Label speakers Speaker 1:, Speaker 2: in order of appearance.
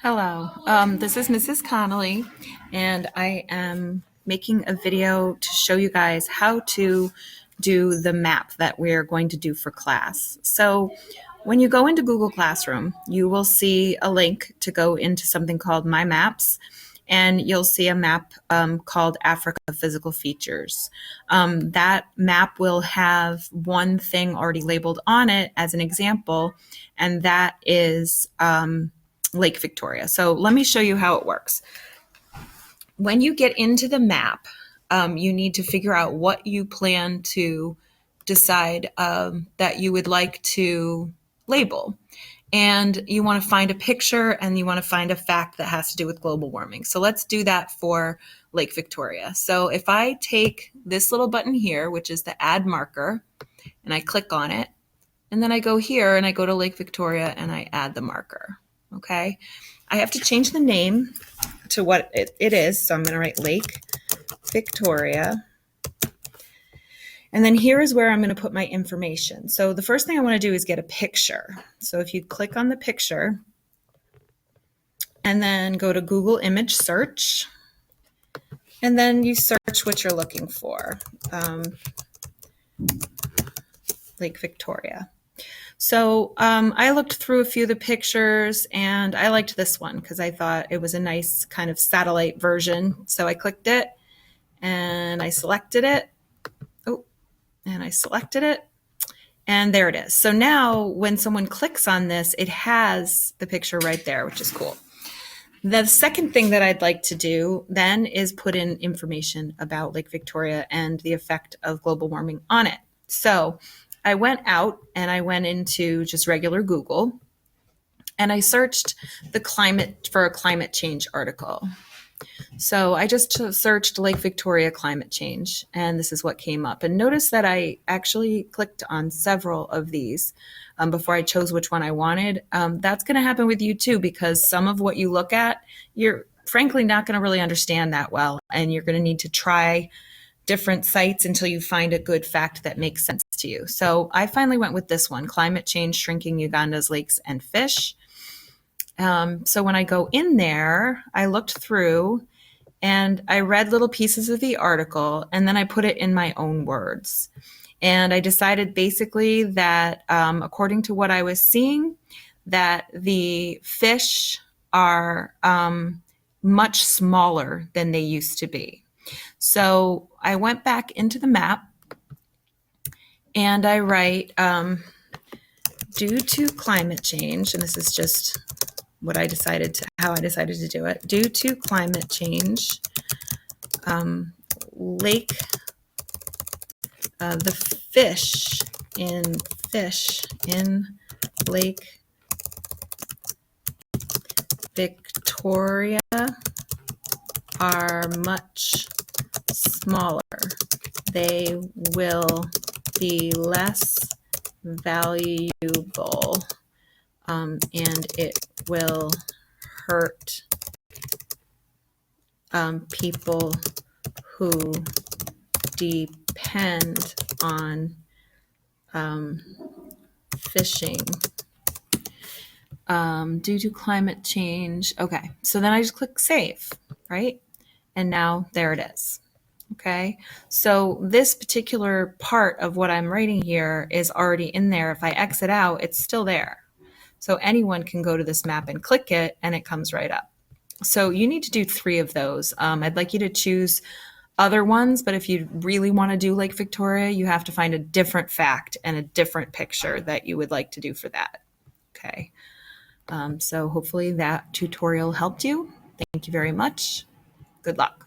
Speaker 1: Hello, this is Mrs. Connolly, and I am making a video to show you guys how to do the map that we're going to do for class. So when you go into Google Classroom, you will see a link to go into something called My Maps, and you'll see a map called Africa Physical Features. That map will have one thing already labeled on it as an example, and that is Lake Victoria. So let me show you how it works. When you get into the map, you need to figure out what you plan to decide that you would like to label. And you want to find a picture and you want to find a fact that has to do with global warming. So let's do that for Lake Victoria. So if I take this little button here, which is the add marker, and I click on it, and then I go here and I go to Lake Victoria and I add the marker. Okay. I have to change the name to what it is. So I'm going to write Lake Victoria. And then here is where I'm going to put my information. So the first thing I want to do is get a picture. So if you click on the picture and then go to Google image search, and then you search what you're looking for, Lake Victoria. So I looked through a few of the pictures and I liked this one because I thought it was a nice kind of satellite version. So I clicked it and I selected it. And there it is. So now when someone clicks on this, it has the picture right there, which is cool. The second thing that I'd like to do then is put in information about Lake Victoria and the effect of global warming on it. So I went out and I went into just regular Google and I searched the climate for a climate change article. So I just searched Lake Victoria climate change, and this is what came up. And notice that I actually clicked on several of these before I chose which one I wanted. That's going to happen with you too, because some of what you look at, you're frankly not going to really understand that well, and you're going to need to try different sites until you find a good fact that makes sense to you. So I finally went with this one, Climate Change Shrinking Uganda's Lakes and Fish. So when I go in there, I looked through and I read little pieces of the article and then I put it in my own words. And I decided basically that according to what I was seeing, that the fish are much smaller than they used to be. So I went back into the map and I write, due to climate change, and this is just what I decided to, how I decided to do it. Due to climate change, the fish in Lake Victoria are much smaller. They will be less valuable, and it will hurt people who depend on fishing due to climate change. Okay, so then I just click save, right? And now there it is. Okay, so this particular part of what I'm writing here is already in there. If I exit out, it's still there. So anyone can go to this map and click it and it comes right up. So you need to do 3 of those. I'd like you to choose other ones, but if you really want to do Lake Victoria, you have to find a different fact and a different picture that you would like to do for that. Okay, so hopefully that tutorial helped you. Thank you very much. Good luck.